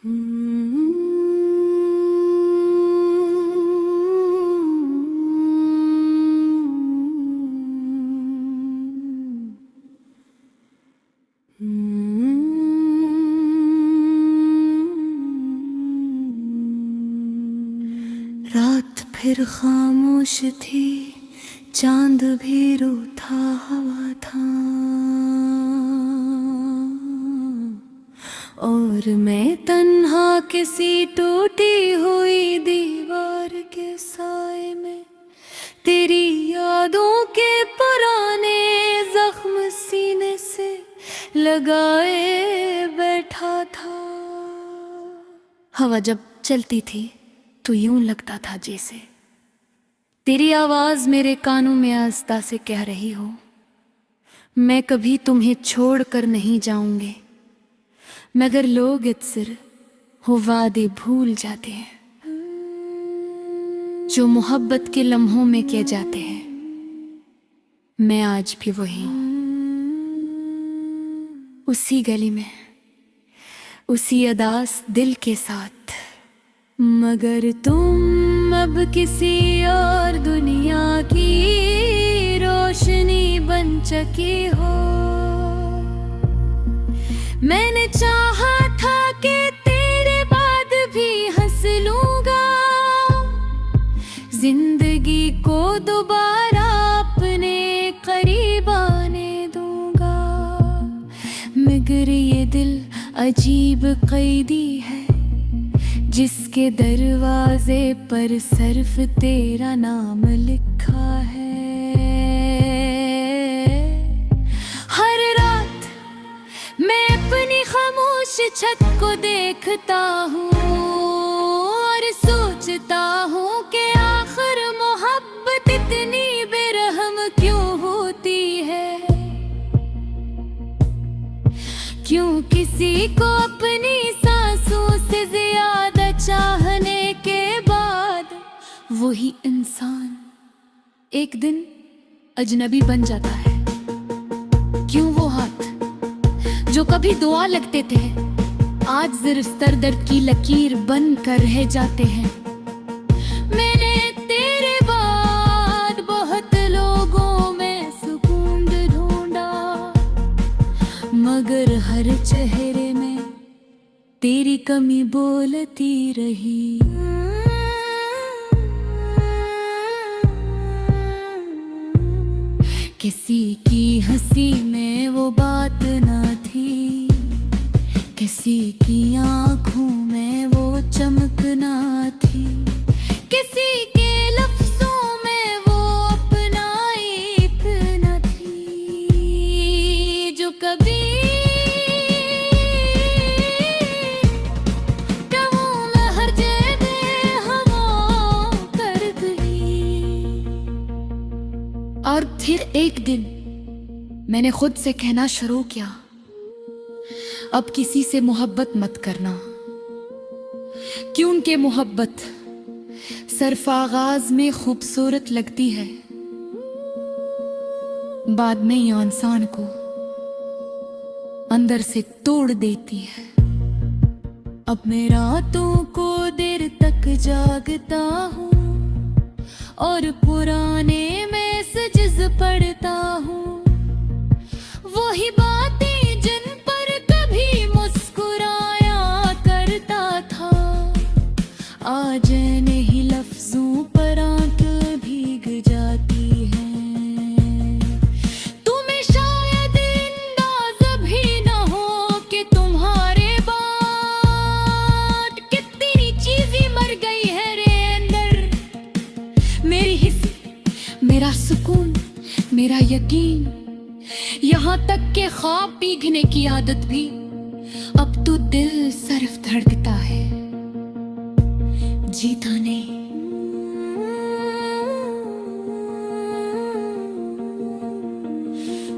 रात फिर खामोश थी, चांद भी रूठा हुआ था और मैं तन्हा किसी टूटी हुई दीवार के साए में तेरी यादों के पुराने जख्म सीने से लगाए बैठा था। हवा जब चलती थी तो यूं लगता था जैसे तेरी आवाज मेरे कानों में आस्ता से कह रही हो, मैं कभी तुम्हें छोड़कर नहीं जाऊंगी। मगर लोग अक्सर वो वादे भूल जाते हैं जो मोहब्बत के लम्हों में किए जाते हैं। मैं आज भी वही उसी गली में, उसी अदास दिल के साथ, मगर तुम अब किसी और दुनिया की रोशनी बन चुकी हो। मैंने चाहा था कि तेरे बाद भी हंस लूंगा, जिंदगी को दोबारा अपने करीब आने दूंगा। मगर ये दिल अजीब कैदी है जिसके दरवाजे पर सिर्फ तेरा नाम लिखा है। हर रात मैं अपनी खामोश छत को देखता हूँ और सोचता हूँ कि आखिर मोहब्बत इतनी बेरहम क्यों होती है। क्यों किसी को अपनी सांसों से ज्यादा चाहने के बाद वही इंसान एक दिन अजनबी बन जाता है। क्यों वो हाथ जो कभी दुआ लगते थे आज सिर्फ दर्द की लकीर बन कर रह जाते हैं। मैंने तेरे बाद बहुत लोगों में सुकून ढूंढा, मगर हर चेहरे में तेरी कमी बोलती रही। किसी की हंसी में वो बात न थी, किसी की आंखों में वो चमक न थी, किसी के लफ्जों में वो अपनाइत न थी जो कभी और फिर एक दिन मैंने खुद से कहना शुरू किया, अब किसी से मोहब्बत मत करना। क्योंकि मोहब्बत सिर्फ आगाज में खूबसूरत लगती है, बाद में ये इंसान को अंदर से तोड़ देती है। अब मैं रातों को देर तक जागता हूँ और पुराने मैसेजेस पढ़ता हूँ, वही बातें जिन पर कभी मुस्कुराया करता था। आज नहीं लफ्जों पर आंखें भीग जाती हैं। तुम्हें शायद अंदाज़ा भी न हो कि तुम्हारे बाद कितनी चीजें मर गई है रे अंदर। मेरी हिस्स, मेरा सुकून, मेरा यकीन, यहाँ तक के ख्वाब भीगने की आदत भी, अब तो दिल सिर्फ धड़कता है, जीता नहीं।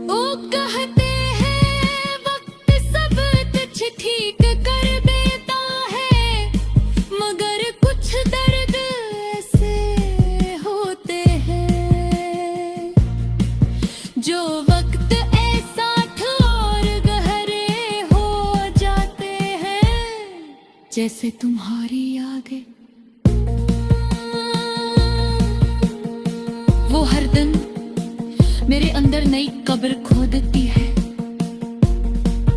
ओ कहते हैं वक्त सब कुछ ठीक कर देता है, मगर कुछ दर्द ऐसे होते हैं जो वक्त ऐसा और गहरे हो जाते हैं। जैसे तुम्हारी आगे। वो हर दिन मेरे अंदर नई कब्र खोदती है।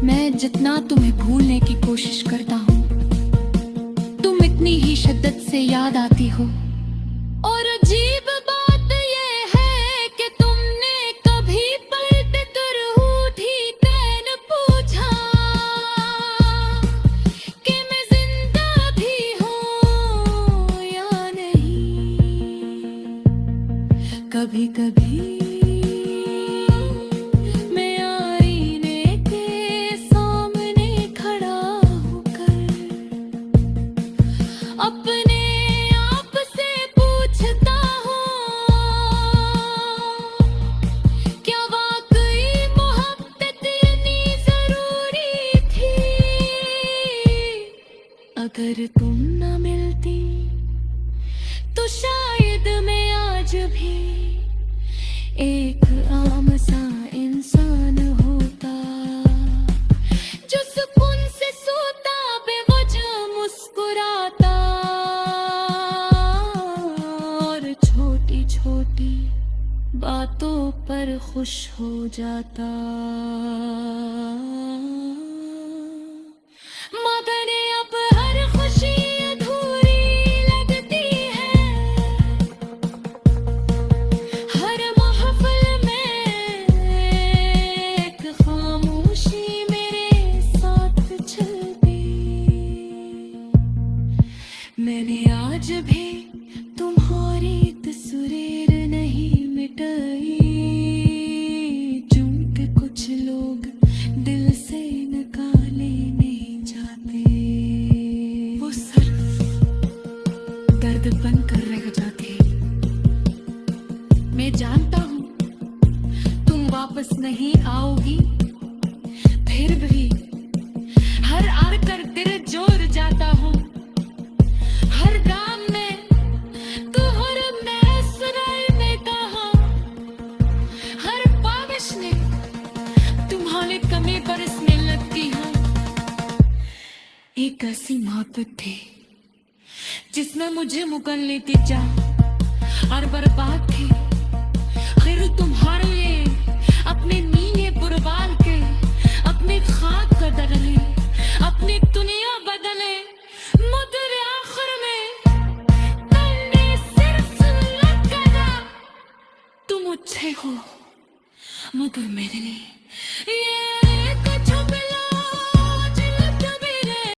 मैं जितना तुम्हें भूलने की कोशिश करता हूँ, तुम इतनी ही शिद्दत से याद आती हो। और अजीब बात ये है कि तुमने कभी पलट कर उठी तैन पूछा कि मैं जिंदा भी हूँ या नहीं। कभी कभी मैं आईने के सामने खड़ा होकर अपने आप से पूछता हूँ, क्या वाकई मोहब्बत इतनी जरूरी थी। अगर तुम न मिलती तो शायद मैं आज भी एक आम सा इंसान होता, जो सुकून से सोता, बेवजह मुस्कुराता और छोटी छोटी बातों पर खुश हो जाता। मगर अब हर खुशी अधूरी लगती है। हर महफिल में एक खामोशी मेरे साथ चलती। मैंने आज भी तुम्हारी तस्वीर नहीं मिटाई, क्योंकि कुछ लोग दिल से निकाले नहीं जाते। वो सिर्फ दर्द बनकर रह जाते। मैं जानता हूँ तुम वापस नहीं आओगी, फिर भी हर आकर तेरे जोर जाता हूँ। हर गाम में तू हर महसुराई में कहा, हर बारिश ने तुम्हारे कमी बरसने लगती है। एक ऐसी मोहब्बत थी जिसमें मुझे मुकल लेती जा और बर्बाद थी। फिर तुम्हारे लिए अपने नीले पुरबाल के अपने खाक बदले, अपनी दुनिया बदले। मगर आखिर में तुमने सिर्फ लगा, तुम अच्छे हो मगर मेरे नहीं।